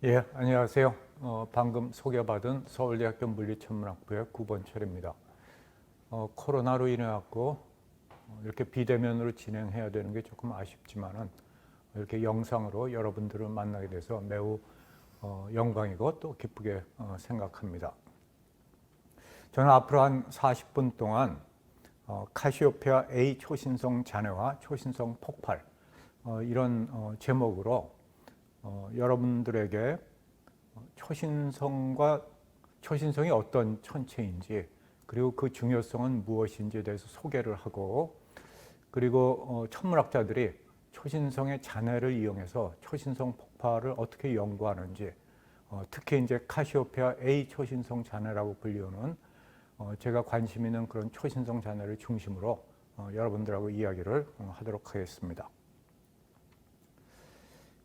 예, 안녕하세요. 방금 소개받은 서울대학교 물리천문학부의 구본철입니다. 코로나로 인해 갖고 이렇게 비대면으로 진행해야 되는 게 조금 아쉽지만은 이렇게 영상으로 여러분들을 만나게 돼서 매우 영광이고 또 기쁘게 생각합니다. 저는 앞으로 한 40분 동안 카시오페아 A 초신성 잔해와 초신성 폭발 이런 제목으로 여러분들에게 초신성이 어떤 천체인지, 그리고 그 중요성은 무엇인지에 대해서 소개를 하고, 그리고 천문학자들이 초신성의 잔해를 이용해서 초신성 폭발을 어떻게 연구하는지, 특히 이제 카시오페아 A 초신성 잔해라고 불리우는 제가 관심 있는 그런 초신성 잔해를 중심으로 여러분들하고 이야기를 하도록 하겠습니다.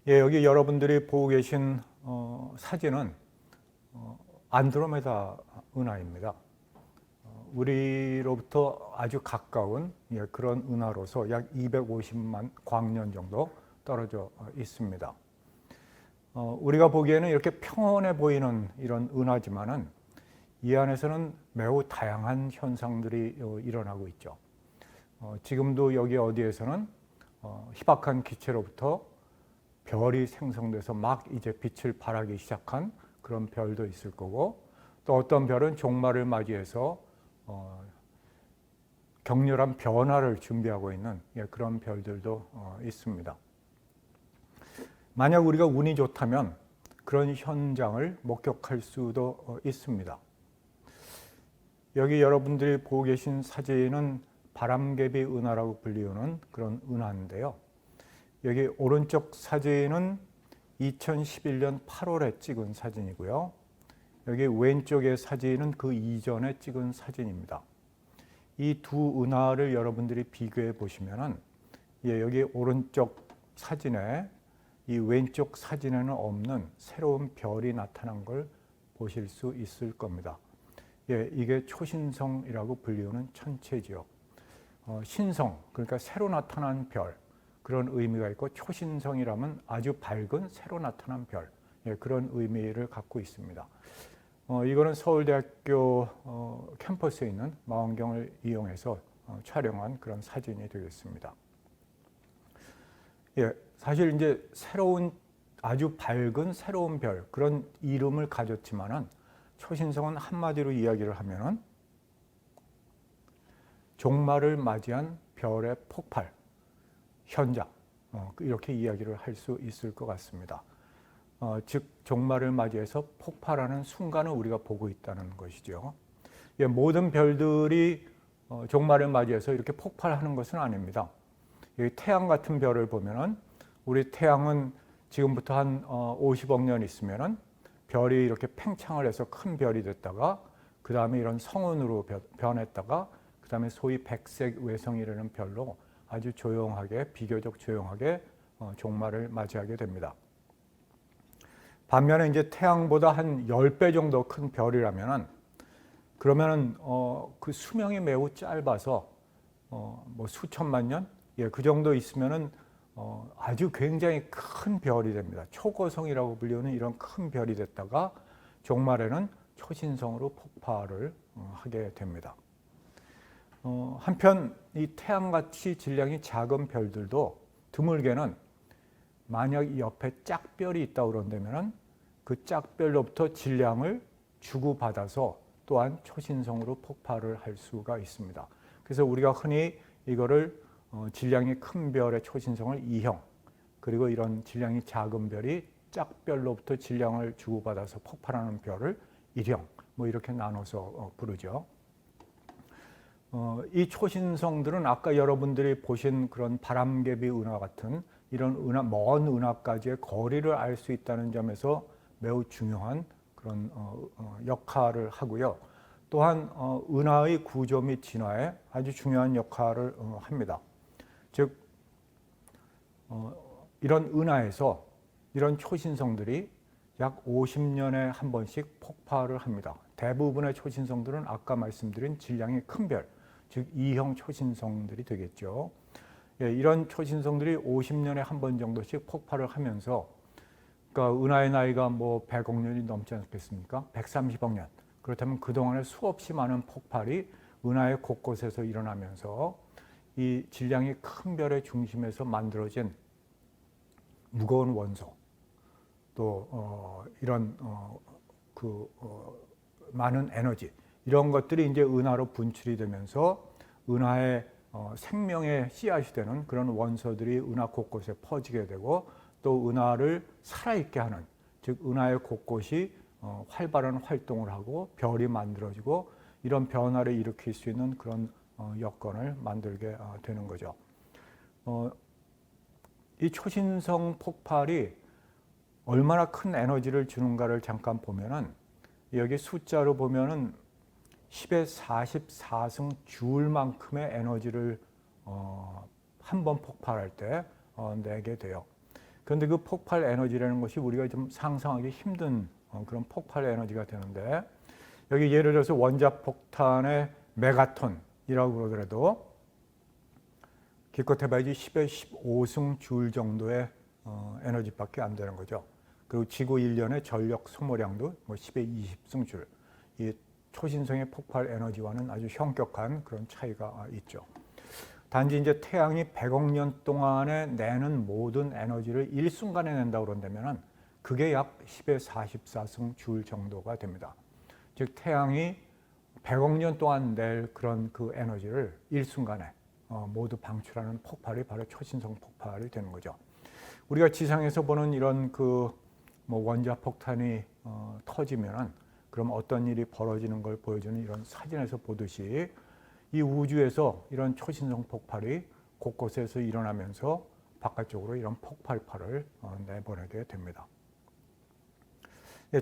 예, 여기 여러분들이 보고 계신 사진은 안드로메다 은하입니다. 우리로부터 아주 가까운 그런 은하로서 약 250만 광년 정도 떨어져 있습니다. 우리가 보기에는 이렇게 평온해 보이는 이런 은하지만은 이 안에서는 매우 다양한 현상들이 일어나고 있죠. 지금도 여기 어디에서는 희박한 기체로부터 별이 생성돼서 막 이제 빛을 발하기 시작한 그런 별도 있을 거고, 또 어떤 별은 종말을 맞이해서 격렬한 변화를 준비하고 있는 그런 별들도 있습니다. 만약 우리가 운이 좋다면 그런 현장을 목격할 수도 있습니다. 여기 여러분들이 보고 계신 사진은 바람개비 은하라고 불리우는 그런 은하인데요. 여기 오른쪽 사진은 2011년 8월에 찍은 사진이고요. 여기 왼쪽의 사진은 그 이전에 찍은 사진입니다. 이 두 은하를 여러분들이 비교해 보시면은 여기 오른쪽 사진에 이 왼쪽 사진에는 없는 새로운 별이 나타난 걸 보실 수 있을 겁니다. 이게 초신성이라고 불리우는 천체지요. 신성, 그러니까 새로 나타난 별, 그런 의미가 있고, 초신성이라면 아주 밝은 새로 나타난 별, 그런 의미를 갖고 있습니다. 이거는 서울대학교 캠퍼스에 있는 망원경을 이용해서 촬영한 그런 사진이 되겠습니다. 사실 이제 아주 밝은 새로운 별, 그런 이름을 가졌지만은 초신성은 한마디로 이야기를 하면은 종말을 맞이한 별의 폭발 현장, 이렇게 이야기를 할 수 있을 것 같습니다. 즉 종말을 맞이해서 폭발하는 순간을 우리가 보고 있다는 것이죠. 모든 별들이 종말을 맞이해서 이렇게 폭발하는 것은 아닙니다. 태양 같은 별을 보면은, 우리 태양은 지금부터 한 50억 년 있으면은 별이 이렇게 팽창을 해서 큰 별이 됐다가, 그 다음에 이런 성운으로 변했다가, 그 다음에 소위 백색 외성이라는 별로 아주 조용하게, 비교적 조용하게 종말을 맞이하게 됩니다. 반면에 이제 태양보다 한 10배 정도 큰 별이라면은, 그러면은 그 수명이 매우 짧아서 뭐 수천만 년, 그 정도 있으면은 아주 굉장히 큰 별이 됩니다. 초고성이라고 불리는 이런 큰 별이 됐다가 종말에는 초신성으로 폭발을 하게 됩니다. 한편 이 태양같이 질량이 작은 별들도 드물게는, 만약 이 옆에 짝별이 있다고 그런다면 그 짝별로부터 질량을 주고받아서 또한 초신성으로 폭발을 할 수가 있습니다. 그래서 우리가 흔히 이거를 질량이 큰 별의 초신성을 E형, 그리고 이런 질량이 작은 별이 짝별로부터 질량을 주고받아서 폭발하는 별을 1형, 뭐 이렇게 나눠서 부르죠. 이 초신성들은 아까 여러분들이 보신 그런 바람개비 은하 같은 이런 먼 은하까지의 거리를 알 수 있다는 점에서 매우 중요한 그런 역할을 하고요. 또한 은하의 구조 및 진화에 아주 중요한 역할을 합니다. 즉 이런 은하에서 이런 초신성들이 약 50년에 한 번씩 폭발을 합니다. 대부분의 초신성들은 아까 말씀드린 질량이 큰 별, 즉 E형 초신성들이 되겠죠. 이런 초신성들이 50년에 한 번 정도씩 폭발을 하면서 그러니까 은하의 나이가 뭐 100억 년이 넘지 않겠습니까? 130억 년. 그렇다면 그동안에 수없이 많은 폭발이 은하의 곳곳에서 일어나면서 이 질량이 큰 별의 중심에서 만들어진 무거운 원소, 또 이런 많은 에너지, 이런 것들이 이제 은하로 분출이 되면서 은하의 생명의 씨앗이 되는 그런 원소들이 은하 곳곳에 퍼지게 되고, 또 은하를 살아있게 하는, 즉 은하의 곳곳이 활발한 활동을 하고 별이 만들어지고 이런 변화를 일으킬 수 있는 그런 여건을 만들게 되는 거죠. 이 초신성 폭발이 얼마나 큰 에너지를 주는가를 잠깐 보면은, 여기 숫자로 보면은 10의 44승 주울만큼의 에너지를 한 번 폭발할 때 내게 돼요. 그런데 그 폭발 에너지라는 것이 우리가 좀 상상하기 힘든 그런 폭발 에너지가 되는데, 여기 예를 들어서 원자폭탄의 메가톤이라고 그러더라도 기껏 해봐야지 10의 15승 줄 정도의 에너지밖에 안 되는 거죠. 그리고 지구 1년의 전력 소모량도 뭐 10의 20승 줄. 이 초신성의 폭발 에너지와는 아주 현격한 그런 차이가 있죠. 단지 이제 태양이 100억 년 동안에 내는 모든 에너지를 일순간에 낸다고 그런다면 그게 약 10의 44승 줄 정도가 됩니다. 즉 태양이 100억 년 동안 낼 그런 그 에너지를 일순간에 모두 방출하는 폭발이 바로 초신성 폭발이 되는 거죠. 우리가 지상에서 보는 이런 뭐 원자폭탄이 터지면은 그럼 어떤 일이 벌어지는 걸 보여주는 이런 사진에서 보듯이 이 우주에서 이런 초신성 폭발이 곳곳에서 일어나면서 바깥쪽으로 이런 폭발파를 내보내게 됩니다.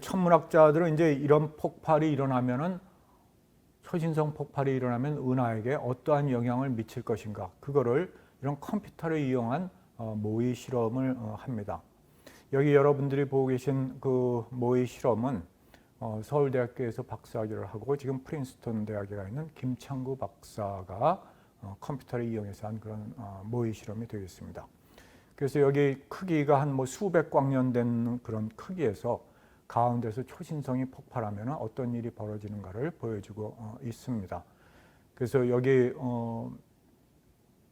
천문학자들은 이제 이런 폭발이 일어나면은, 초신성 폭발이 일어나면 은하에게 어떠한 영향을 미칠 것인가, 그거를 이런 컴퓨터를 이용한 모의 실험을 합니다. 여기 여러분들이 보고 계신 그 모의 실험은 서울대학교에서 박사학위를 하고 지금 프린스턴 대학에 가 있는 김창구 박사가 컴퓨터를 이용해서 한 그런 모의 실험이 되겠습니다. 그래서 여기 크기가 한 뭐 수백 광년 되는 그런 크기에서 가운데서 초신성이 폭발하면 어떤 일이 벌어지는가를 보여주고 있습니다. 그래서 여기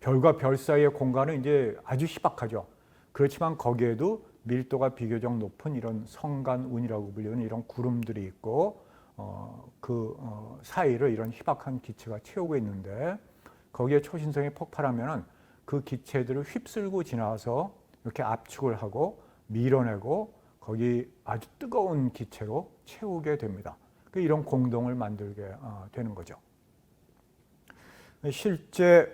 별과 별 사이의 공간은 이제 아주 희박하죠. 그렇지만 거기에도 밀도가 비교적 높은 이런 성간운이라고 불리는 이런 구름들이 있고 사이를 이런 희박한 기체가 채우고 있는데, 거기에 초신성이 폭발하면 그 기체들을 휩쓸고 지나서 이렇게 압축을 하고 밀어내고 거기 아주 뜨거운 기체로 채우게 됩니다. 이런 공동을 만들게 되는 거죠. 실제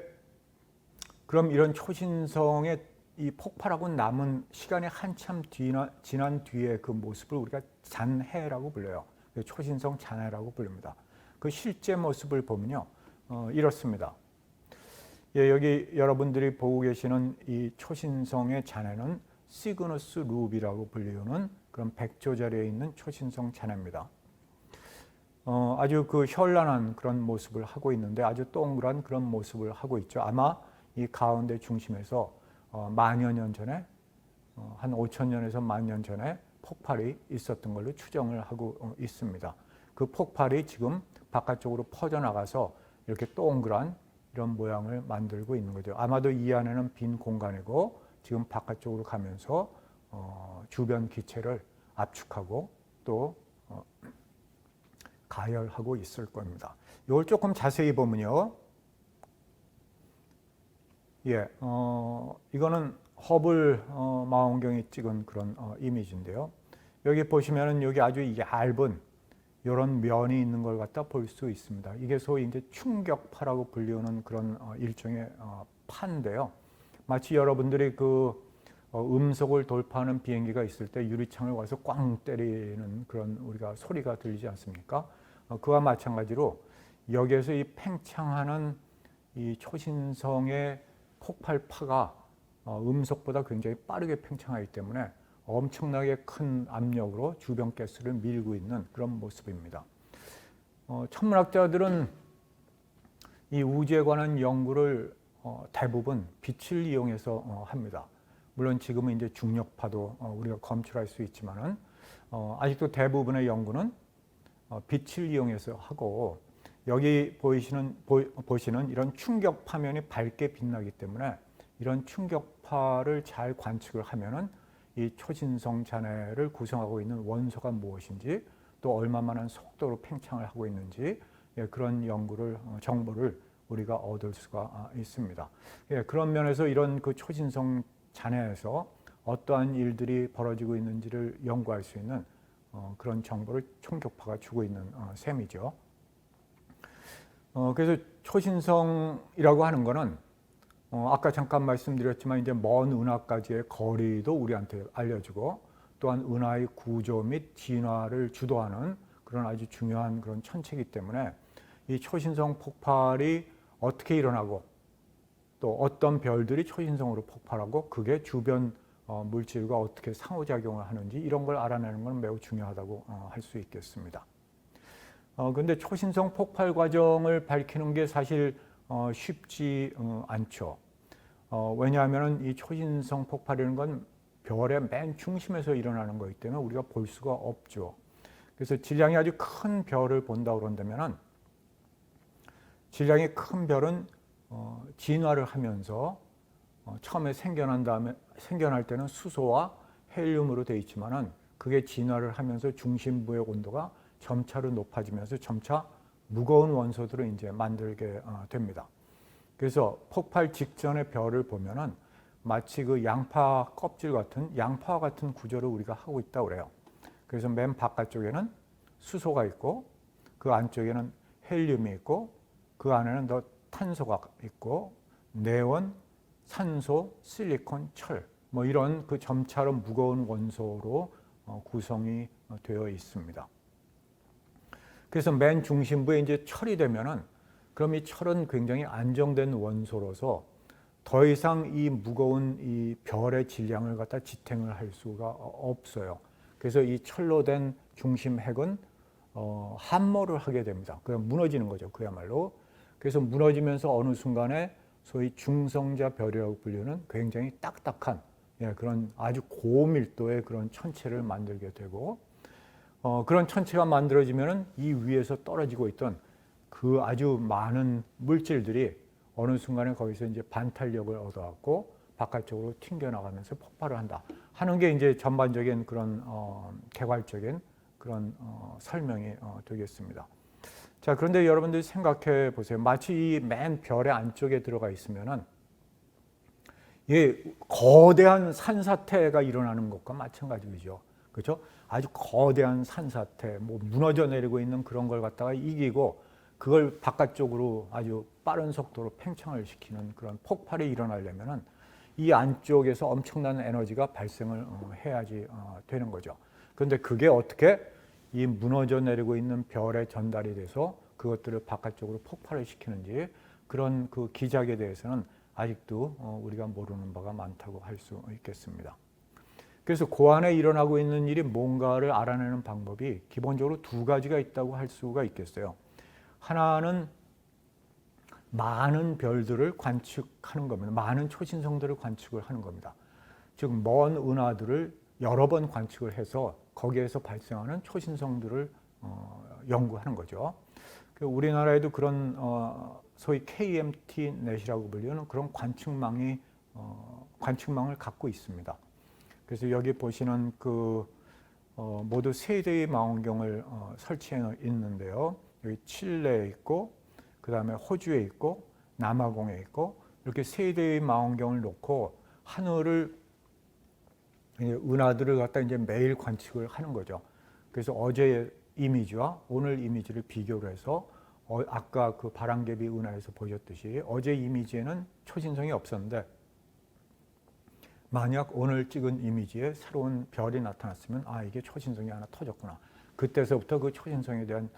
그럼 이런 초신성의 이 폭발하고 남은 시간이 한참 지난 뒤에 그 모습을 우리가 잔해라고 불러요. 초신성 잔해라고 부릅니다. 그 실제 모습을 보면요, 이렇습니다. 예, 여기 여러분들이 보고 계시는 이 초신성의 잔해는 시그너스 루비라고 불리우는 그런 백조자리에 있는 초신성 잔해입니다. 아주 그 현란한 그런 모습을 하고 있는데, 아주 동그란 그런 모습을 하고 있죠. 아마 이 가운데 중심에서 만여 년 전에, 한 5,000년에서 10,000년 전에 폭발이 있었던 걸로 추정을 하고 있습니다. 그 폭발이 지금 바깥쪽으로 퍼져나가서 이렇게 동그란 이런 모양을 만들고 있는 거죠. 아마도 이 안에는 빈 공간이고 지금 바깥쪽으로 가면서 주변 기체를 압축하고 또 가열하고 있을 겁니다. 이걸 조금 자세히 보면요. 예, 이거는 허블 망원경이 찍은 그런 이미지인데요. 여기 보시면은 여기 아주 얇은 이런 면이 있는 걸 갖다 볼 수 있습니다. 이게 소위 이제 충격파라고 불리우는 그런 일종의 파인데요. 마치 여러분들이 음속을 돌파하는 비행기가 있을 때 유리창을 와서 꽝 때리는 그런 우리가 소리가 들리지 않습니까? 그와 마찬가지로 여기에서 이 팽창하는 이 초신성의 폭발파가 음속보다 굉장히 빠르게 팽창하기 때문에 엄청나게 큰 압력으로 주변 가스를 밀고 있는 그런 모습입니다. 천문학자들은 이 우주에 관한 연구를 대부분 빛을 이용해서 합니다. 물론 지금은 이제 중력파도 우리가 검출할 수 있지만은 아직도 대부분의 연구는 빛을 이용해서 하고 여기 보시는 이런 충격파면이 밝게 빛나기 때문에 이런 충격파를 잘 관측을 하면은 이 초신성 잔해를 구성하고 있는 원소가 무엇인지 또 얼마만한 속도로 팽창을 하고 있는지 그런 정보를 우리가 얻을 수가 있습니다. 그런 면에서 이런 그 초신성 잔해에서 어떠한 일들이 벌어지고 있는지를 연구할 수 있는 그런 정보를 충격파가 주고 있는 셈이죠. 그래서 초신성이라고 하는 거는 아까 잠깐 말씀드렸지만 이제 먼 은하까지의 거리도 우리한테 알려주고 또한 은하의 구조 및 진화를 주도하는 그런 아주 중요한 그런 천체이기 때문에 이 초신성 폭발이 어떻게 일어나고 또 어떤 별들이 초신성으로 폭발하고 그게 주변 물질과 어떻게 상호작용을 하는지 이런 걸 알아내는 건 매우 중요하다고 할 수 있겠습니다. 그런데 초신성 폭발 과정을 밝히는 게 사실 쉽지 않죠. 왜냐하면 이 초신성 폭발이라는 건 별의 맨 중심에서 일어나는 거기 때문에 우리가 볼 수가 없죠. 그래서 질량이 아주 큰 별을 본다 그런다면은 질량이 큰 별은 진화를 하면서 처음에 생겨날 때는 수소와 헬륨으로 되어 있지만은 그게 진화를 하면서 중심부의 온도가 점차로 높아지면서 점차 무거운 원소들을 이제 만들게 됩니다. 그래서 폭발 직전의 별을 보면은 마치 그 양파 껍질 같은 양파와 같은 구조를 우리가 하고 있다고 그래요. 그래서 맨 바깥쪽에는 수소가 있고 그 안쪽에는 헬륨이 있고 그 안에는 더 탄소가 있고 네온, 산소, 실리콘, 철 뭐 이런 그 점차로 무거운 원소로 구성이 되어 있습니다. 그래서 맨 중심부에 이제 철이 되면은 그럼 이 철은 굉장히 안정된 원소로서 더 이상 이 무거운 이 별의 질량을 갖다 지탱을 할 수가 없어요. 그래서 이 철로 된 중심 핵은 함몰을 하게 됩니다. 그냥 무너지는 거죠, 그야말로. 그래서 무너지면서 어느 순간에 소위 중성자 별이라고 불리는 굉장히 딱딱한 그런 아주 고밀도의 그런 천체를 만들게 되고 그런 천체가 만들어지면은 이 위에서 떨어지고 있던 그 아주 많은 물질들이 어느 순간에 거기서 이제 반탄력을 얻어갖고 바깥쪽으로 튕겨나가면서 폭발을 한다 하는 게 이제 전반적인 그런 개괄적인 그런 설명이 되겠습니다. 자, 그런데 여러분들이 생각해 보세요. 마치 이 맨 별의 안쪽에 들어가 있으면은 거대한 산사태가 일어나는 것과 마찬가지죠. 그렇죠? 아주 거대한 산사태, 뭐 무너져 내리고 있는 그런 걸 갖다가 이기고 그걸 바깥쪽으로 아주 빠른 속도로 팽창을 시키는 그런 폭발이 일어나려면은 이 안쪽에서 엄청난 에너지가 발생을 해야지 되는 거죠. 그런데 그게 어떻게 이 무너져 내리고 있는 별에 전달이 돼서 그것들을 바깥쪽으로 폭발을 시키는지 그런 그 기작에 대해서는 아직도 우리가 모르는 바가 많다고 할 수 있겠습니다. 그래서 그 안에 일어나고 있는 일이 뭔가를 알아내는 방법이 기본적으로 두 가지가 있다고 할 수가 있겠어요. 하나는 많은 별들을 관측하는 겁니다. 많은 초신성들을 관측을 하는 겁니다. 즉, 먼 은하들을 여러 번 관측을 해서 거기에서 발생하는 초신성들을 연구하는 거죠. 우리나라에도 그런 소위 KMT-넷이라고 불리는 그런 관측망을 갖고 있습니다. 그래서 여기 보시는 모두 세 대의 망원경을 설치해 있는데요. 여기 칠레에 있고, 그 다음에 호주에 있고, 남아공에 있고, 이렇게 세 대의 망원경을 놓고 하늘을 은하들을 갖다 이제 매일 관측을 하는 거죠. 그래서 어제의 이미지와 오늘 이미지를 비교를 해서 아까 그 바람개비 은하에서 보셨듯이 어제 이미지에는 초신성이 없었는데 만약 오늘 찍은 이미지에 새로운 별이 나타났으면 이게 초신성이 하나 터졌구나. 그때서부터 그 초신성에 대한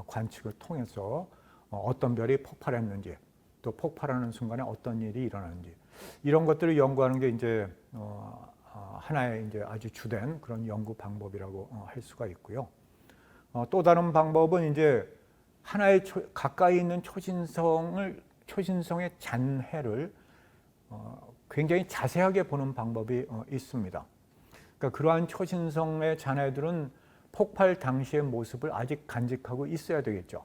관측을 통해서 어떤 별이 폭발했는지 또 폭발하는 순간에 어떤 일이 일어나는지 이런 것들을 연구하는 게 이제 하나의 이제 아주 주된 그런 연구 방법이라고 할 수가 있고요. 또 다른 방법은 이제 하나의 가까이 있는 초신성의 잔해를 굉장히 자세하게 보는 방법이 있습니다. 그러니까 그러한 초신성의 잔해들은 폭발 당시의 모습을 아직 간직하고 있어야 되겠죠.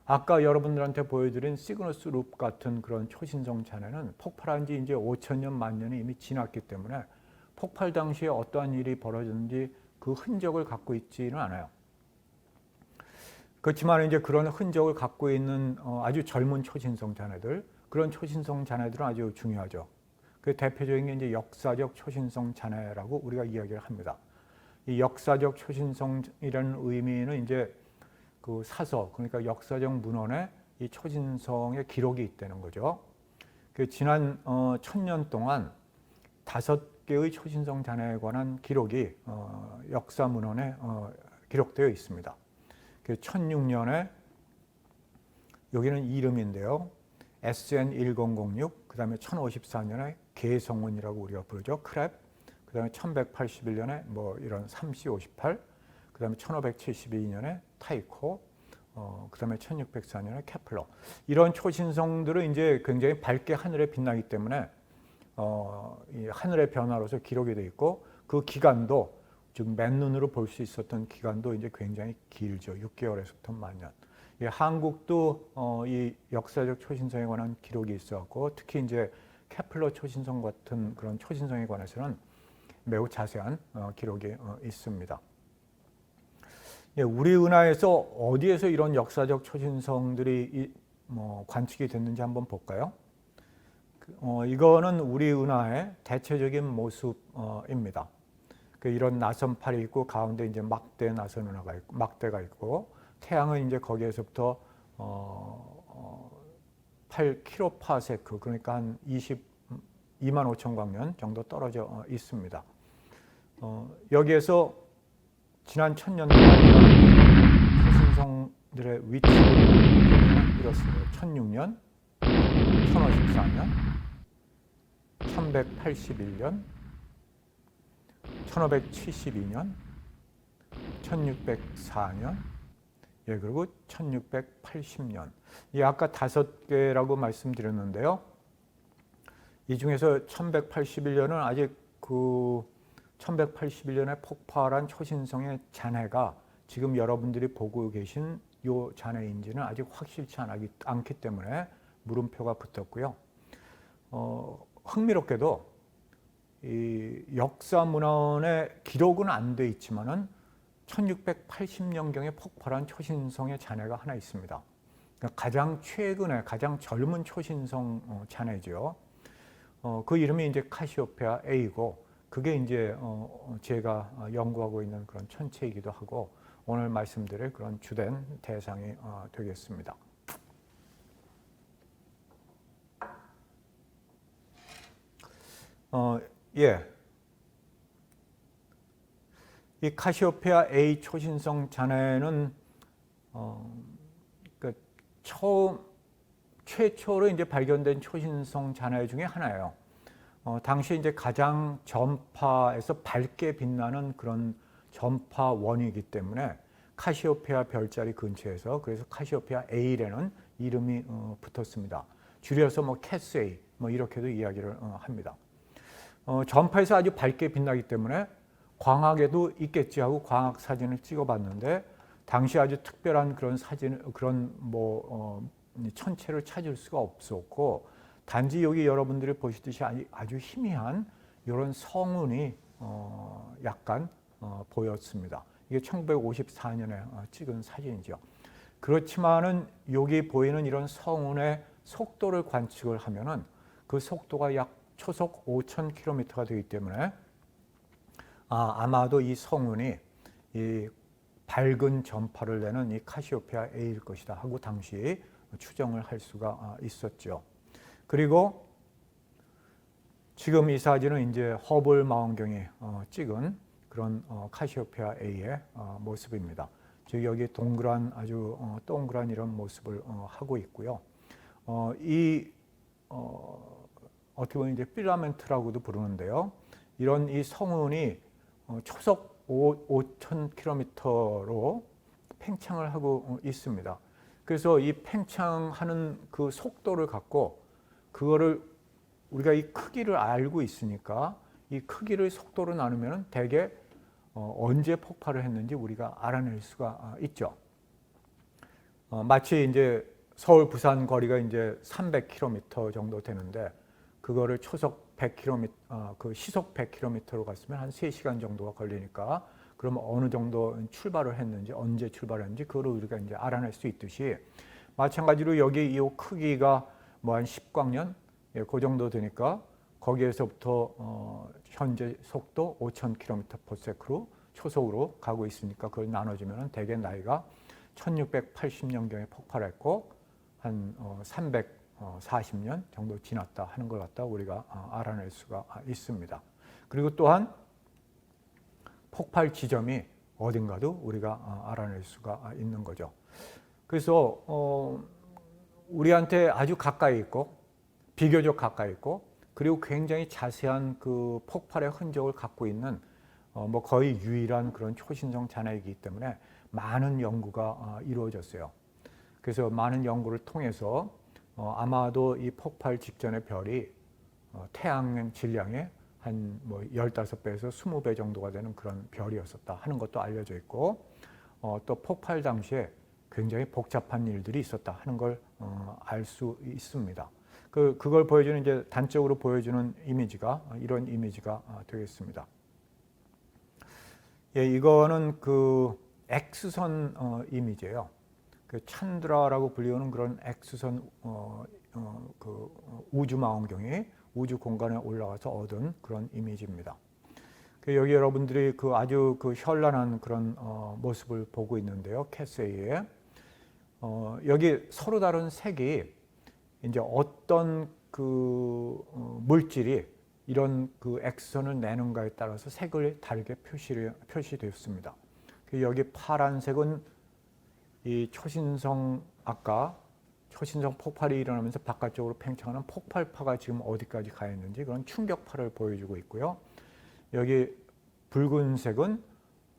아까 여러분들한테 보여드린 시그너스 룹 같은 그런 초신성 잔해는 폭발한 지 이제 5,000년, 만년이 이미 지났기 때문에 폭발 당시에 어떠한 일이 벌어졌는지 그 흔적을 갖고 있지는 않아요. 그렇지만 이제 그런 흔적을 갖고 있는 아주 젊은 초신성 잔해들, 그런 초신성 잔해들은 아주 중요하죠. 그 대표적인 게 이제 역사적 초신성 잔해라고 우리가 이야기를 합니다. 이 역사적 초신성이라는 의미는 이제 그 사서, 그러니까 역사적 문헌에 이 초신성의 기록이 있다는 거죠. 그 지난 1000년 동안 5개의 초신성 잔해에 관한 기록이 역사 문헌에 기록되어 있습니다. 그 1006년에 여기는 이름인데요. SN1006, 그 다음에 1054년에 개성운이라고 우리가 부르죠. 크랩. 그 다음에 1181년에 뭐 이런 3C58, 그 다음에 1572년에 타이코, 그 다음에 1604년에 케플러. 이런 초신성들은 이제 굉장히 밝게 하늘에 빛나기 때문에 이 하늘의 변화로서 기록이 되어 있고 그 기간도 즉 맨눈으로 볼 수 있었던 기간도 이제 굉장히 길죠. 6개월에서부터 만년. 예, 한국도 이 역사적 초신성에 관한 기록이 있었고 특히 이제 케플러 초신성 같은 그런 초신성에 관해서는 매우 자세한 기록이 있습니다. 예, 우리 은하에서 어디에서 이런 역사적 초신성들이 관측이 됐는지 한번 볼까요? 이거는 우리 은하의 대체적인 모습입니다. 이런 나선팔이 있고 가운데 이제 막대 나선 은하가 있고 막대가 있고 태양은 이제 거기에서부터 8kPa 그러니까 한 22만 5천 광년 정도 떨어져 있습니다. 여기에서 지난 1000년 동안 초신성들의 위치를 보면 이렇습니다. 1006년, 1054년, 1181년, 1572년, 1604년, 예, 그리고 1680년. 이 아까 5개라고 말씀드렸는데요. 이 중에서 1181년은 아직 그 1181년에 폭발한 초신성의 잔해가 지금 여러분들이 보고 계신 요 잔해인지는 아직 확실치 않기 때문에 물음표가 붙었고요. 흥미롭게도 이 역사 문헌에 기록은 안 돼 있지만은 1680년경에 폭발한 초신성의 잔해가 하나 있습니다. 그러니까 가장 최근에 가장 젊은 초신성 잔해죠. 그 이름이 이제 카시오페아 A고 그게 이제 제가 연구하고 있는 그런 천체이기도 하고 오늘 말씀드릴 그런 주된 대상이 되겠습니다. 예. 이 카시오페아 A 초신성 잔해는 그러니까 최초로 이제 발견된 초신성 잔해 중에 하나예요. 당시 이제 가장 전파에서 밝게 빛나는 그런 전파원이기 때문에 카시오페아 별자리 근처에서 그래서 카시오페아 A라는 이름이 붙었습니다. 줄여서 뭐 캐스 A 뭐 이렇게도 이야기를 합니다. 전파에서 아주 밝게 빛나기 때문에 광학에도 있겠지 하고 광학 사진을 찍어봤는데 당시 아주 특별한 그런 사진 그런 천체를 찾을 수가 없었고 단지 여기 여러분들이 보시듯이 아주 희미한 이런 성운이 약간 보였습니다. 이게 1954년에 찍은 사진이죠. 그렇지만은 여기 보이는 이런 성운의 속도를 관측을 하면은 그 속도가 약 초속 5,000km가 되기 때문에 아마도 이 성운이 이 밝은 전파를 내는 이 카시오페아 A일 것이다 하고 당시 추정을 할 수가 있었죠. 그리고 지금 이 사진은 이제 허블 망원경이 찍은 그런 카시오페아 A의 모습입니다. 즉 여기 동그란 아주 동그란 이런 모습을 하고 있고요. 어떻게 보면 이제 필라멘트라고도 부르는데요. 이런 이 성운이 초속 5,000km로 팽창을 하고 있습니다. 그래서 이 팽창하는 그 속도를 갖고 그거를 우리가 이 크기를 알고 있으니까 이 크기를 속도로 나누면 대개 언제 폭발을 했는지 우리가 알아낼 수가 있죠. 마치 이제 서울 부산 거리가 이제 300km 정도 되는데 그거를 초속 100km, 그 시속 100km로 갔으면 한 3시간 정도가 걸리니까 그러면 어느 정도 출발을 했는지 언제 출발했는지 그걸 우리가 이제 알아낼 수 있듯이 마찬가지로 여기 이 크기가 뭐 한 10광년 그 정도 되니까 거기에서부터 현재 속도 5,000km/s로 초속으로 가고 있으니까 그걸 나눠주면 대개 나이가 1680년경에 폭발했고 한 340년 정도 지났다 하는 걸 갖다 우리가 알아낼 수가 있습니다. 그리고 또한 폭발 지점이 어딘가도 우리가 알아낼 수가 있는 거죠. 그래서 우리한테 아주 가까이 있고 비교적 가까이 있고 그리고 굉장히 자세한 그 폭발의 흔적을 갖고 있는 뭐 거의 유일한 그런 초신성 잔해이기 때문에 많은 연구가 이루어졌어요. 그래서 많은 연구를 통해서 아마도 이 폭발 직전의 별이 태양 질량의 한 뭐 15배에서 20배 정도가 되는 그런 별이었었다 하는 것도 알려져 있고 또 폭발 당시에 굉장히 복잡한 일들이 있었다 하는 걸 알 수 있습니다. 그걸 보여주는 이제 단적으로 보여주는 이미지가 이런 이미지가 되겠습니다. 예, 이거는 그 X선 이미지예요. 그 찬드라라고 불리우는 그런 X선 그 우주 망원경이 우주 공간에 올라가서 얻은 그런 이미지입니다. 여기 여러분들이 그 아주 그 현란한 그런 모습을 보고 있는데요. 캐세이에 여기 서로 다른 색이 이제 어떤 그 물질이 이런 그 X선을 내는가에 따라서 색을 다르게 표시되었습니다. 여기 파란색은 이 초신성 아까 초신성 폭발이 일어나면서 바깥쪽으로 팽창하는 폭발파가 지금 어디까지 가 있는지 그런 충격파를 보여주고 있고요. 여기 붉은색은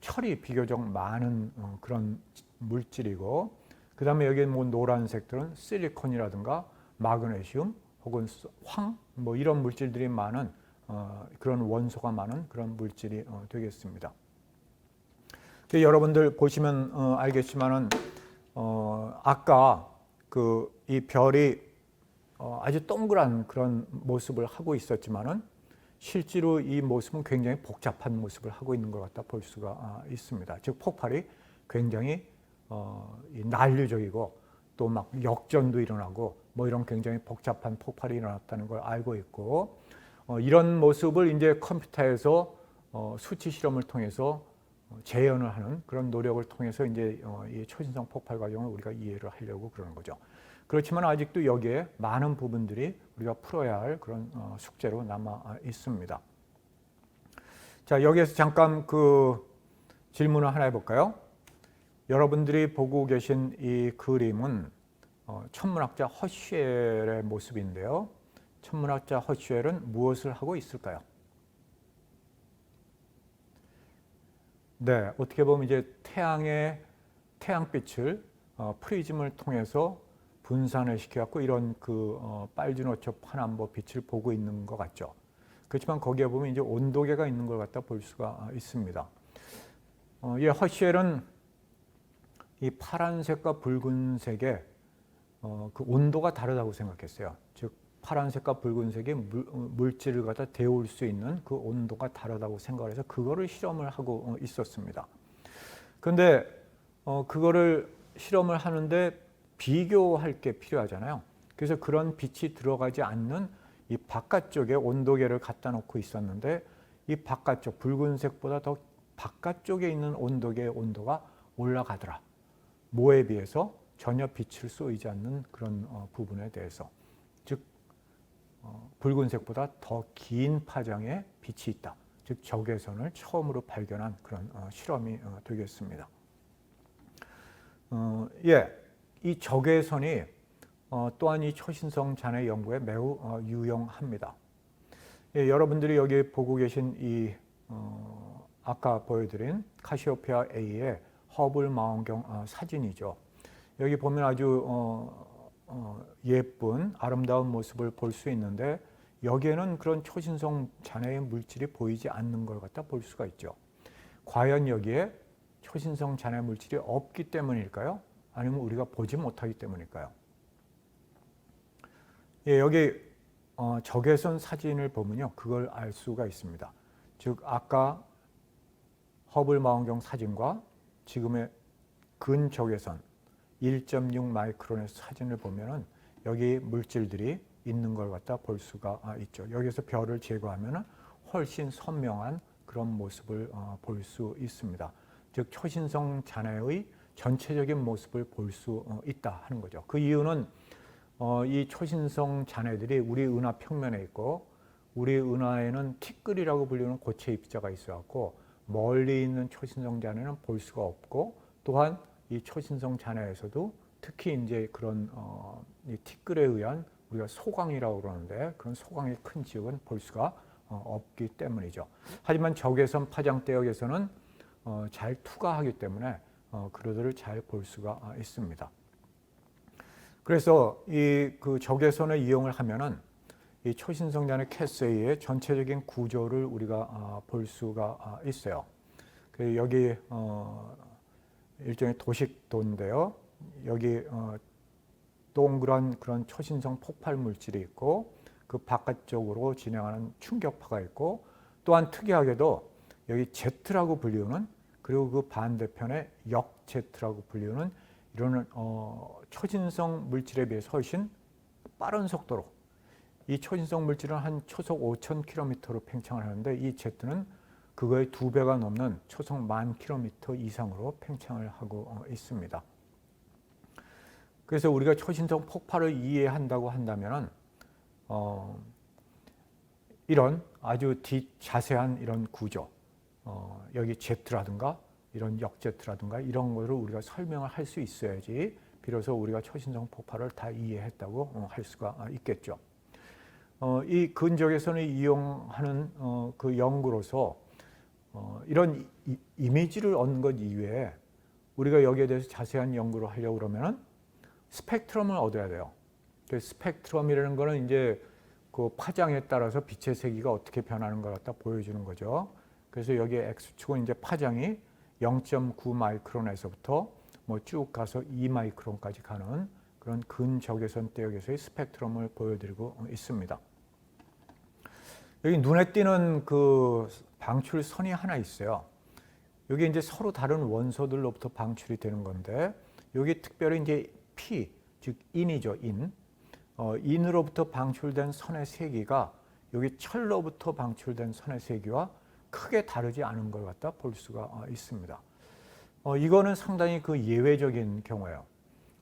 철이 비교적 많은 그런 물질이고 그 다음에 여기 뭐 노란색들은 실리콘이라든가 마그네슘 혹은 황 뭐 이런 물질들이 많은 그런 원소가 많은 그런 물질이 되겠습니다. 여러분들 보시면 알겠지만은 아까 그 이 별이 아주 동그란 그런 모습을 하고 있었지만은 실제로 이 모습은 굉장히 복잡한 모습을 하고 있는 것 같다 볼 수가 있습니다. 즉 폭발이 굉장히 난류적이고 또 막 역전도 일어나고 뭐 이런 굉장히 복잡한 폭발이 일어났다는 걸 알고 있고 이런 모습을 이제 컴퓨터에서 수치 실험을 통해서 재현을 하는 그런 노력을 통해서 이제 이 초신성 폭발 과정을 우리가 이해를 하려고 그러는 거죠. 그렇지만 아직도 여기에 많은 부분들이 우리가 풀어야 할 그런 숙제로 남아 있습니다. 자, 여기에서 잠깐 그 질문을 하나 해볼까요? 여러분들이 보고 계신 이 그림은 천문학자 허쉬엘의 모습인데요. 천문학자 허쉬엘은 무엇을 하고 있을까요? 네, 어떻게 보면 이제 태양빛을 프리즘을 통해서 분산을 시켜갖고 이런 그 빨주노초 파남보 빛을 보고 있는 것 같죠. 그렇지만 거기에 보면 이제 온도계가 있는 걸 갖다 볼 수가 있습니다. 이 허쉬엘은 이 파란색과 붉은색의 그 온도가 다르다고 생각했어요. 즉 파란색과 붉은색의 물질을 갖다 데울 수 있는 그 온도가 다르다고 생각을 해서 그거를 실험을 하고 있었습니다. 그런데 그거를 실험을 하는데 비교할 게 필요하잖아요. 그래서 그런 빛이 들어가지 않는 이 바깥쪽에 온도계를 갖다 놓고 있었는데 이 바깥쪽 붉은색보다 더 바깥쪽에 있는 온도계의 온도가 올라가더라. 뭐에 비해서 전혀 빛을 쏘이지 않는 그런 부분에 대해서 즉 붉은색보다 더 긴 파장의 빛이 있다. 즉 적외선을 처음으로 발견한 그런 실험이 되겠습니다. 예, 이 적외선이 또한 이 초신성 잔해 연구에 매우 유용합니다. 예, 여러분들이 여기 보고 계신 이 아까 보여드린 카시오페아 A의 허블 망원경 사진이죠. 여기 보면 아주 예쁜 아름다운 모습을 볼 수 있는데 여기에는 그런 초신성 잔해의 물질이 보이지 않는 걸 갖다 볼 수가 있죠. 과연 여기에 초신성 잔해 물질이 없기 때문일까요? 아니면 우리가 보지 못하기 때문일까요? 예, 여기 적외선 사진을 보면요, 그걸 알 수가 있습니다. 즉 아까 허블 망원경 사진과 지금의 근적외선 1.6 마이크론의 사진을 보면은 여기 물질들이 있는 걸 갖다 볼 수가 있죠. 여기서 별을 제거하면은 훨씬 선명한 그런 모습을 볼 수 있습니다. 즉 초신성 잔해의 전체적인 모습을 볼 수 있다 하는 거죠. 그 이유는 이 초신성 잔해들이 우리 은하 평면에 있고, 우리 은하에는 티끌이라고 불리는 고체 입자가 있어갖고 멀리 있는 초신성 잔해는 볼 수가 없고, 또한 이 초신성 잔해에서도 특히 이제 그런 이 티끌에 의한 우리가 소광이라고 그러는데 그런 소광의 큰 지역은 볼 수가 없기 때문이죠. 하지만 적외선 파장대역에서는 잘 투과하기 때문에 그들을 잘 볼 수가 있습니다. 그래서 이 그 적외선을 이용을 하면은 이 초신성 잔해 캐세이의 전체적인 구조를 우리가 볼 수가 있어요. 여기 일종의 도식도인데요. 여기 동그란 그런 초신성 폭발 물질이 있고, 그 바깥쪽으로 진행하는 충격파가 있고, 또한 특이하게도 여기 Z라고 불리우는, 그리고 그 반대편에 역-Z라고 불리우는 이런 초신성 물질에 비해서 훨씬 빠른 속도로, 이 초신성 물질은 한 초속 5,000km로 팽창을 하는데 이 Z는 그거의 2배가 넘는 초속 10,000km 이상으로 팽창을 하고 있습니다. 그래서 우리가 초신성 폭발을 이해한다고 한다면은 이런 아주 자세한 이런 구조, 여기 Z라든가 이런 역-Z라든가 이런 거를 우리가 설명을 할 수 있어야지 비로소 우리가 초신성 폭발을 다 이해했다고 할 수가 있겠죠. 이 근적외선을 이용하는 그 연구로서 이런 이미지를 얻는 것 이외에 우리가 여기에 대해서 자세한 연구를 하려고 그러면은 스펙트럼을 얻어야 돼요. 그 스펙트럼이라는 거는 이제 그 파장에 따라서 빛의 세기가 어떻게 변하는 걸 갖다 보여주는 거죠. 그래서 여기 X축은 이제 파장이 0.9 마이크론에서부터 뭐 쭉 가서 2 마이크론까지 가는 그런 근적외선 대역에서의 스펙트럼을 보여드리고 있습니다. 여기 눈에 띄는 그 방출선이 하나 있어요. 여기 이제 서로 다른 원소들로부터 방출이 되는 건데, 여기 특별히 이제 P, 즉 인이죠, 인. 인으로부터 방출된 선의 세기가 여기 철로부터 방출된 선의 세기와 크게 다르지 않은 걸 갖다 볼 수가 있습니다. 이거는 상당히 그 예외적인 경우예요.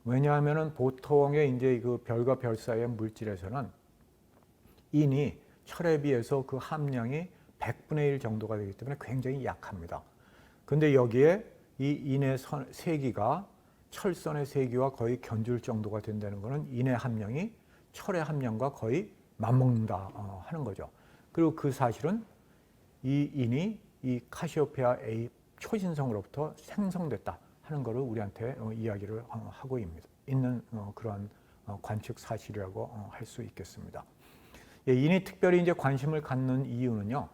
왜냐하면은 보통의 이제 그 별과 별 사이의 물질에서는 인이 철에 비해서 그 함량이 100분의 1 정도가 되기 때문에 굉장히 약합니다. 근데 여기에 이 인의 세기가 철선의 세기와 거의 견줄 정도가 된다는 것은 인의 함량이 철의 함량과 거의 맞먹는다 하는 거죠. 그리고 그 사실은 이 인이 이 카시오페아 A 초신성으로부터 생성됐다 하는 것을 우리한테 이야기를 하고 있는 그런 관측 사실이라고 할 수 있겠습니다. 인이 특별히 이제 관심을 갖는 이유는요.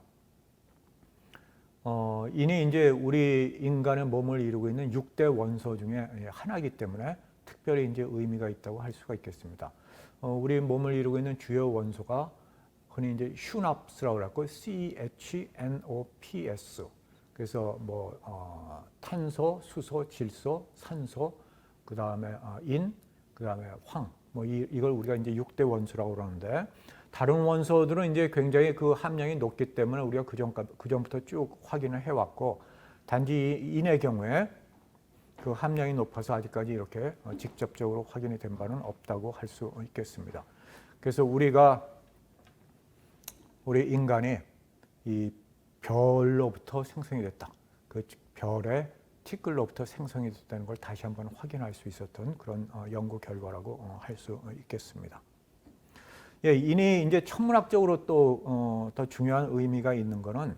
인이 이제 우리 인간의 몸을 이루고 있는 6대 원소 중에 하나이기 때문에 특별히 이제 의미가 있다고 할 수가 있겠습니다. 우리 몸을 이루고 있는 주요 원소가 흔히 이제 슈납스라고 하고 CHNOPS. 그래서 뭐 탄소, 수소, 질소, 산소, 그 다음에 인, 그 다음에 황. 뭐 이걸 우리가 이제 6대 원소라고 그러는데, 다른 원소들은 이제 굉장히 그 함량이 높기 때문에 우리가 그 전부터 쭉 확인을 해왔고, 단지 인의 경우에 그 함량이 높아서 아직까지 이렇게 직접적으로 확인이 된 바는 없다고 할 수 있겠습니다. 그래서 우리 인간이 이 별로부터 생성이 됐다. 그 별의 티끌로부터 생성이 됐다는 걸 다시 한번 확인할 수 있었던 그런 연구 결과라고 할 수 있겠습니다. 예, 인이 이제 천문학적으로 또 더 중요한 의미가 있는 것은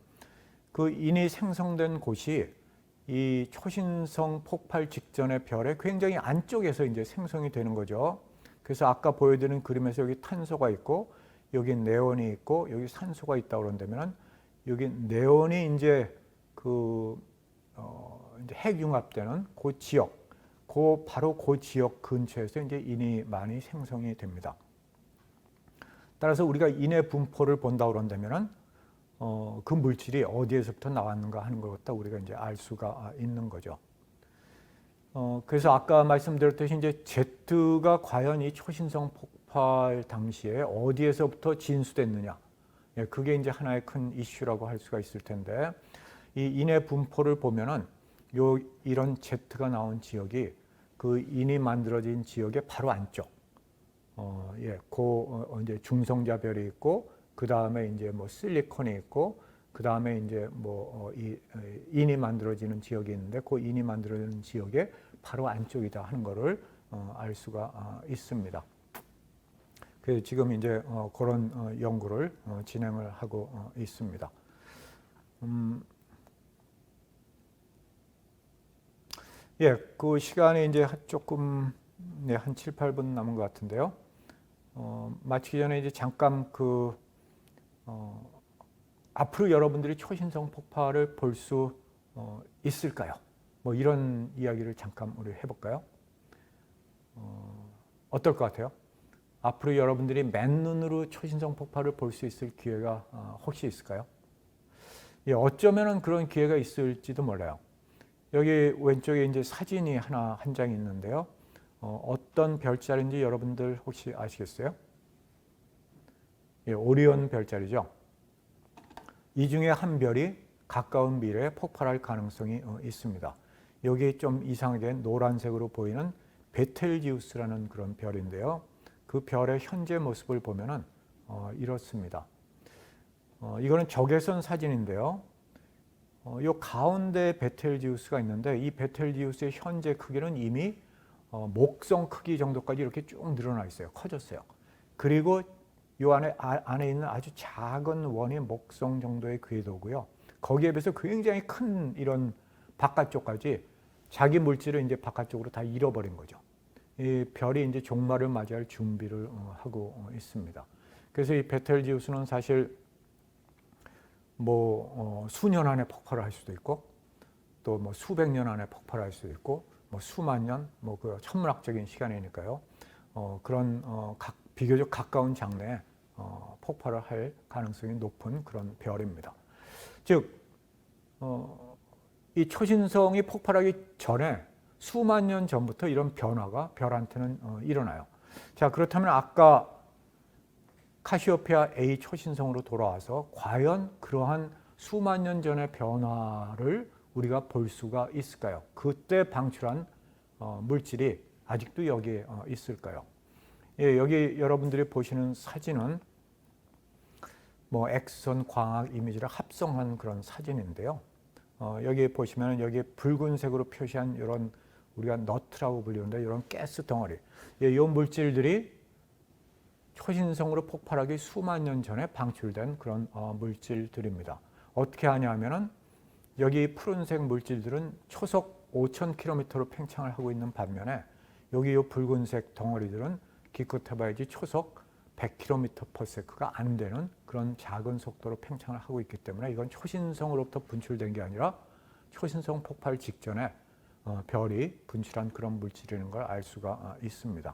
그 인이 생성된 곳이 이 초신성 폭발 직전의 별의 굉장히 안쪽에서 이제 생성이 되는 거죠. 그래서 아까 보여드린 그림에서 여기 탄소가 있고 여기 네온이 있고 여기 산소가 있다 그런다면 여기 네온이 이제 이제 핵융합되는 그 지역, 바로 그 지역 근처에서 이제 인이 많이 생성이 됩니다. 따라서 우리가 인의 분포를 본다 그런다면 그 물질이 어디에서부터 나왔는가 하는 걸 갖다 우리가 이제 알 수가 있는 거죠. 그래서 아까 말씀드렸듯이 이제 Z가 과연 이 초신성 폭발 당시에 어디에서부터 진수됐느냐, 그게 이제 하나의 큰 이슈라고 할 수가 있을 텐데, 이 인의 분포를 보면은 이런 Z가 나온 지역이 그 인이 만들어진 지역의 바로 안쪽, 이제 중성자별이 있고, 그 다음에 이제 뭐 실리콘이 있고, 그 다음에 이제 이 인이 만들어지는 지역이 있는데, 그 인이 만들어지는 지역의 바로 안쪽이다 하는 것을 알 수가 있습니다. 그래서 지금 이제 그런 연구를 진행을 하고 있습니다. 그 시간이 이제 조금 한 7, 8분 남은 것 같은데요. 마치기 전에 이제 잠깐 앞으로 여러분들이 초신성 폭발을 볼 수 있을까요? 뭐 이런 이야기를 잠깐 우리 해볼까요? 어떨 것 같아요? 앞으로 여러분들이 맨눈으로 초신성 폭발을 볼 수 있을 기회가 혹시 있을까요? 어쩌면은 그런 기회가 있을지도 몰라요. 여기 왼쪽에 이제 사진이 한 장 있는데요. 어떤 별자리인지 여러분들 혹시 아시겠어요? 오리온 별자리죠. 이 중에 한 별이 가까운 미래에 폭발할 가능성이 있습니다. 여기 좀 이상하게 노란색으로 보이는 베텔지우스라는 그런 별인데요. 그 별의 현재 모습을 보면은 이렇습니다. 이거는 적외선 사진인데요. 요 가운데 베텔지우스가 있는데, 이 베텔지우스의 현재 크기는 이미 목성 크기 정도까지 이렇게 쭉 늘어나 있어요. 커졌어요. 그리고 이 안에 있는 아주 작은 원이 목성 정도의 궤도고요. 거기에 비해서 굉장히 큰 이런 바깥쪽까지 자기 물질을 이제 바깥쪽으로 다 잃어버린 거죠. 이 별이 이제 종말을 맞이할 준비를 하고 있습니다. 그래서 이 베텔지우스는 사실 수년 안에 폭발을 할 수도 있고, 또 수백 년 안에 폭발할 수도 있고, 수만 년, 그 천문학적인 시간이니까요. 그런 비교적 가까운 장래에 폭발을 할 가능성이 높은 그런 별입니다. 즉, 이 초신성이 폭발하기 전에 수만 년 전부터 이런 변화가 별한테는 일어나요. 자, 그렇다면 아까 카시오페아 A 초신성으로 돌아와서 과연 그러한 수만 년 전의 변화를 우리가 볼 수가 있을까요? 그때 방출한 물질이 아직도 여기에 있을까요? 여기 여러분들이 보시는 사진은 X선 광학 이미지를 합성한 그런 사진인데요. 여기 보시면 여기 붉은색으로 표시한 이런 우리가 너트라고 불리는데 이런 가스 덩어리, 이 물질들이 초신성으로 폭발하기 수만 년 전에 방출된 그런 물질들입니다. 어떻게 하냐면은 여기 푸른색 물질들은 초속 5,000km로 팽창을 하고 있는 반면에 여기 이 붉은색 덩어리들은 기껏 해봐야지 초속 100km/s가 안 되는 그런 작은 속도로 팽창을 하고 있기 때문에 이건 초신성으로부터 분출된 게 아니라 초신성 폭발 직전에 별이 분출한 그런 물질이라는 걸 알 수가 있습니다.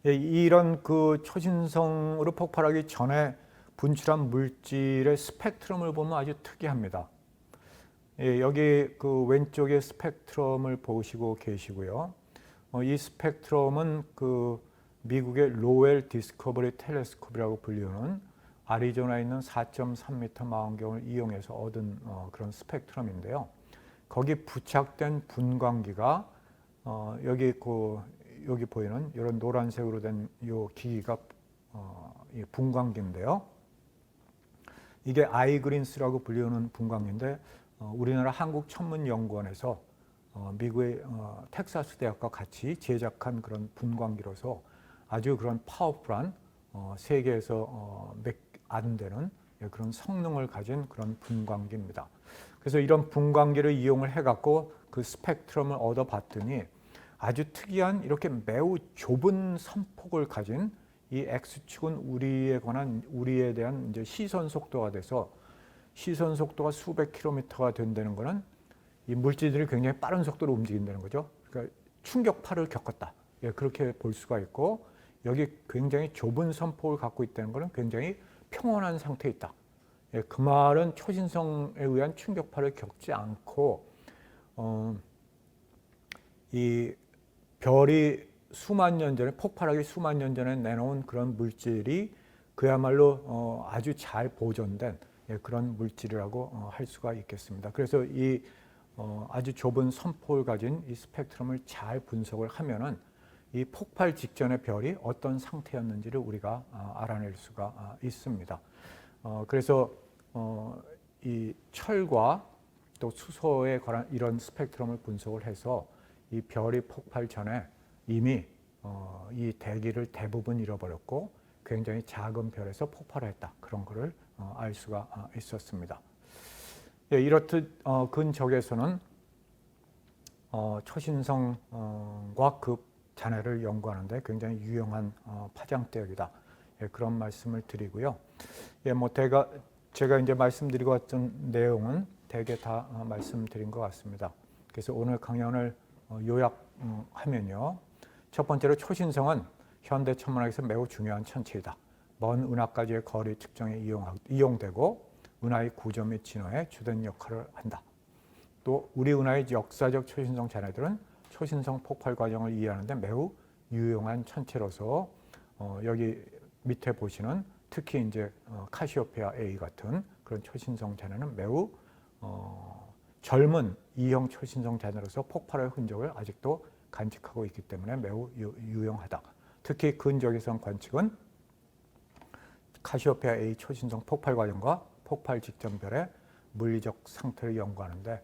이런 그 초신성으로 폭발하기 전에 분출한 물질의 스펙트럼을 보면 아주 특이합니다. 여기 그 왼쪽에 스펙트럼을 보시고 계시고요. 이 스펙트럼은 그 미국의 로웰 디스커버리 텔레스콥이라고 불리는 아리조나에 있는 4.3m 망원경을 이용해서 얻은 그런 스펙트럼인데요. 거기 부착된 분광기가 여기 보이는 이런 노란색으로 된 이 기기가 분광기인데요. 이게 아이그린스라고 불리는 분광기인데 우리나라 한국천문연구원에서 미국의 텍사스 대학과 같이 제작한 그런 분광기로서 아주 그런 파워풀한 세계에서 몇 안 되는 그런 성능을 가진 그런 분광기입니다. 그래서 이런 분광기를 이용을 해갖고 그 스펙트럼을 얻어봤더니 아주 특이한 이렇게 매우 좁은 선폭을 가진 이 X축은 우리에 대한 이제 시선 속도가 돼서 시선 속도가 수백 킬로미터가 된다는 것은 이 물질들이 굉장히 빠른 속도로 움직인다는 거죠. 그러니까 충격파를 겪었다. 예, 그렇게 볼 수가 있고 여기 굉장히 좁은 선폭을 갖고 있다는 것은 굉장히 평온한 상태에 있다. 예, 그 말은 초신성에 의한 충격파를 겪지 않고 이 별이 수만 년 전에 폭발하기 수만 년 전에 내놓은 그런 물질이 그야말로 아주 잘 보존된 예, 그런 물질이라고 할 수가 있겠습니다. 그래서 이 아주 좁은 선폭을 가진 이 스펙트럼을 잘 분석을 하면은 이 폭발 직전의 별이 어떤 상태였는지를 우리가 알아낼 수가 있습니다. 그래서 이 철과 또 수소에 관한 이런 스펙트럼을 분석을 해서 이 별이 폭발 전에 이미 이 대기를 대부분 잃어버렸고 굉장히 작은 별에서 폭발했다. 그런 거를 알 수가 있었습니다. 예, 이렇듯 근적에서는 초신성과 그 잔해를 연구하는데 굉장히 유용한 파장대역이다. 예, 그런 말씀을 드리고요. 예, 뭐 제가 이제 말씀드리고 왔던 내용은 대개 다 말씀드린 것 같습니다. 그래서 오늘 강연을 요약하면요. 첫 번째로 초신성은 현대 천문학에서 매우 중요한 천체이다. 먼 은하까지의 거리 측정에 이용되고 은하의 구조 및 진화에 주된 역할을 한다. 또 우리 은하의 역사적 초신성 잔해들은 초신성 폭발 과정을 이해하는 데 매우 유용한 천체로서 여기 밑에 보시는 특히 이제 카시오페아 A 같은 그런 초신성 잔해는 매우 젊은 E형 초신성 잔해로서 폭발의 흔적을 아직도 간직하고 있기 때문에 매우 유용하다. 특히 근적외선 관측은 카시오페아 A 초신성 폭발 과정과 폭발 직전 별의 물리적 상태를 연구하는데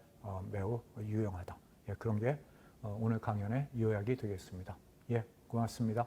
매우 유용하다. 예, 그런 게 오늘 강연의 요약이 되겠습니다. 예, 고맙습니다.